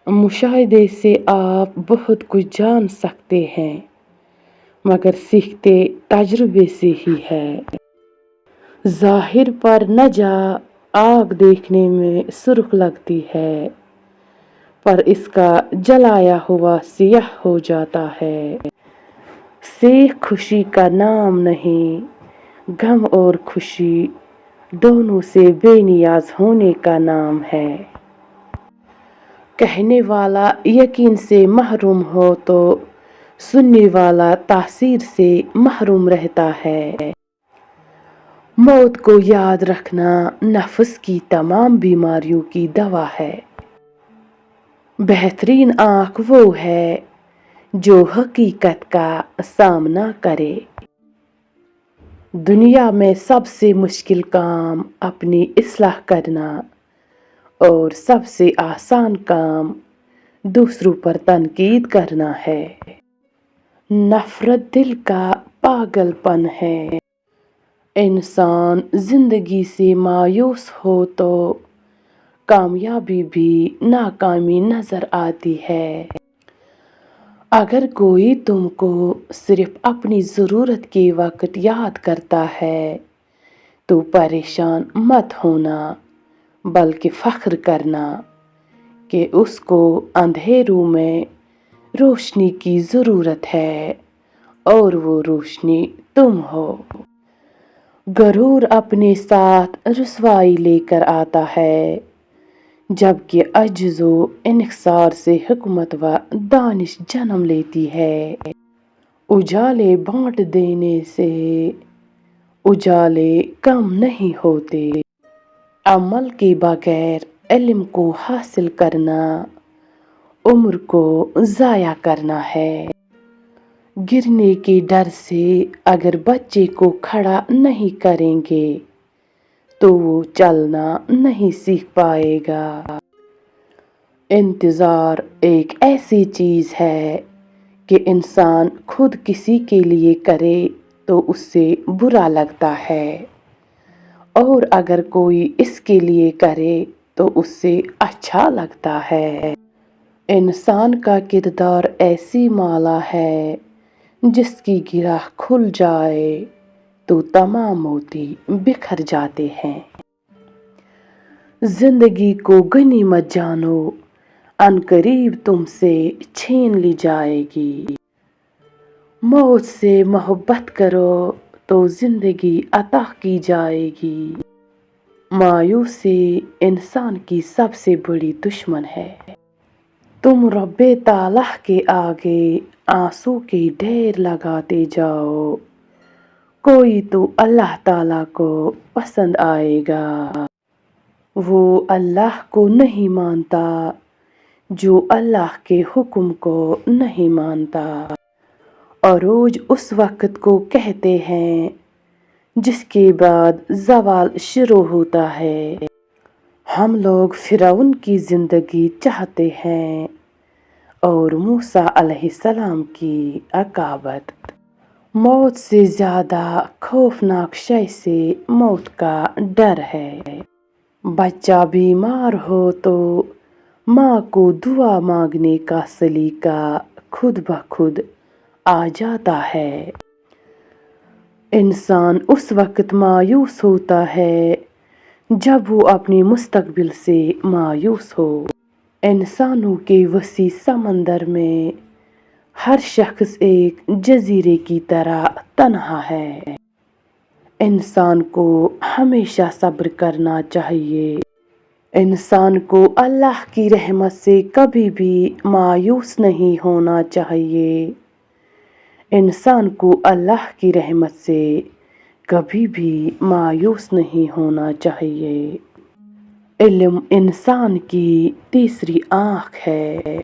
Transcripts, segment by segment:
मुशाहिदे से आप बहुत कुछ जान सकते हैं, मगर सीखते तजुर्बे से ही है। ज़ाहिर पर न जा, आग देखने में सुर्ख लगती है, पर इसका जलाया हुआ सियाह हो जाता है। सेख खुशी का नाम नहीं, गम और खुशी दोनों से बेनियाज होने का नाम है। कहने वाला यकीन से महरूम हो तो सुनने वाला तासीर से महरूम रहता है। मौत को याद रखना नफ्स की तमाम बीमारियों की दवा है। बेहतरीन आँख वो है जो हकीकत का सामना करे। दुनिया में सबसे मुश्किल काम अपनी इस्लाह करना और सबसे आसान काम दूसरों पर तनकीद करना है। नफरत दिल का पागलपन है। इंसान जिंदगी से मायूस हो तो कामयाबी भी नाकामी नजर आती है। अगर कोई तुमको सिर्फ अपनी ज़रूरत के वक्त याद करता है तो परेशान मत होना, बल्कि फ़ख्र करना कि उसको अंधेरों में रोशनी की ज़रूरत है और वो रोशनी तुम हो। गरूर अपने साथ रुसवाई लेकर आता है, जबकि अज्ज़ो इन्किसार से हिकमत व दानिश जन्म लेती है। उजाले बांट देने से उजाले कम नहीं होते। अमल के बगैर इल्म को हासिल करना उम्र को ज़ाया करना है। गिरने के डर से अगर बच्चे को खड़ा नहीं करेंगे तो वो चलना नहीं सीख पाएगा। इंतज़ार एक ऐसी चीज़ है कि इंसान खुद किसी के लिए करे तो उससे बुरा लगता है, और अगर कोई इसके लिए करे तो उससे अच्छा लगता है। इंसान का किरदार ऐसी माला है जिसकी गिरह खुल जाए तो तमाम मोती बिखर जाते हैं। जिंदगी को गनीमत जानो, अनकरीब तुमसे छीन ली जाएगी। मौत से मोहब्बत करो तो जिंदगी अता की जाएगी। मायूसी इंसान की सबसे बड़ी दुश्मन है। तुम रब्बे ताला के आगे आंसू के ढेर लगाते जाओ, कोई तो अल्लाह ताला को पसंद आएगा। वो अल्लाह को नहीं मानता जो अल्लाह के हुक्म को नहीं मानता, और रोज उस वक्त को कहते हैं जिसके बाद ज़वाल शुरू होता है। हम लोग फिरौन की ज़िंदगी चाहते हैं और मूसा अलैहिस्सलाम की अकाबत। मौत से ज़्यादा खौफनाक शय से मौत का डर है। बच्चा बीमार हो तो माँ को दुआ मांगने का सलीका खुद ब खुद आ जाता है। इंसान उस वक्त मायूस होता है जब वो अपने मुस्तकबिल से मायूस हो। इंसानों के वसी समंदर में हर शख्स एक जजीरे की तरह तन्हा है। इंसान को हमेशा सब्र करना चाहिए। इंसान को अल्लाह की रहमत से कभी भी मायूस नहीं होना चाहिए। इंसान को अल्लाह की रहमत से कभी भी मायूस नहीं होना चाहिए। इल्म इंसान की तीसरी आँख है।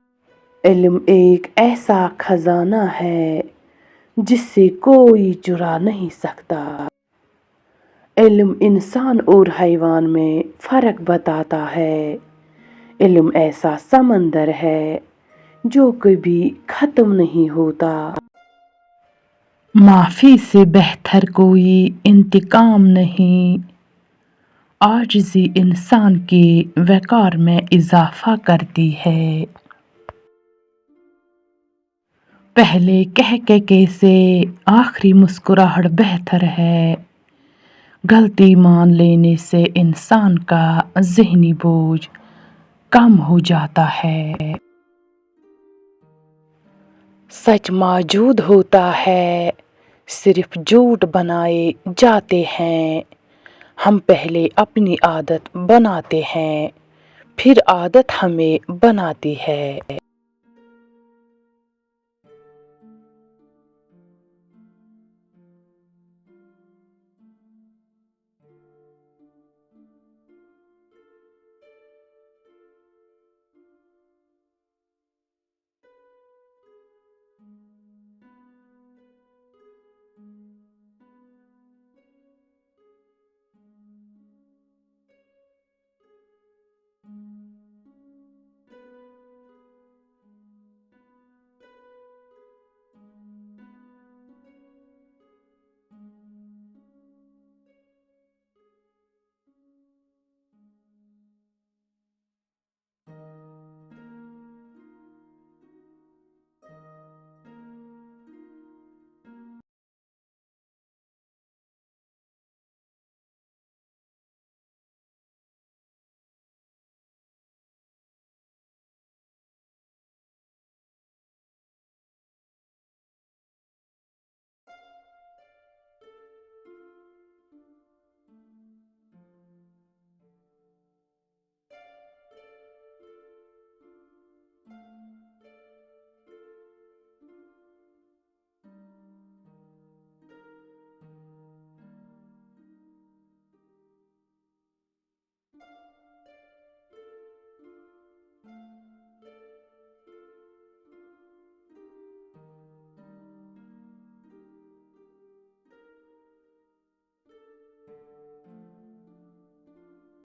इल्म एक ऐसा खजाना है जिससे कोई चुरा नहीं सकता। इल्म इंसान और हैवान में फ़र्क बताता है। इल्म ऐसा समंदर है जो कभी ख़त्म नहीं होता। माफ़ी से बेहतर कोई इंतकाम नहीं। आजिज़ी इंसान के वक़ार में इजाफ़ा करती है। پہلے کہککے سے آخری مسکراہٹ بہتر ہے۔ غلطی مان لینے سے انسان کا ذہنی بوجھ کم ہو جاتا ہے۔ سچ موجود ہوتا ہے، صرف جھوٹ بنائے جاتے ہیں۔ ہم پہلے اپنی عادت بناتے ہیں، پھر عادت ہمیں بناتی ہے۔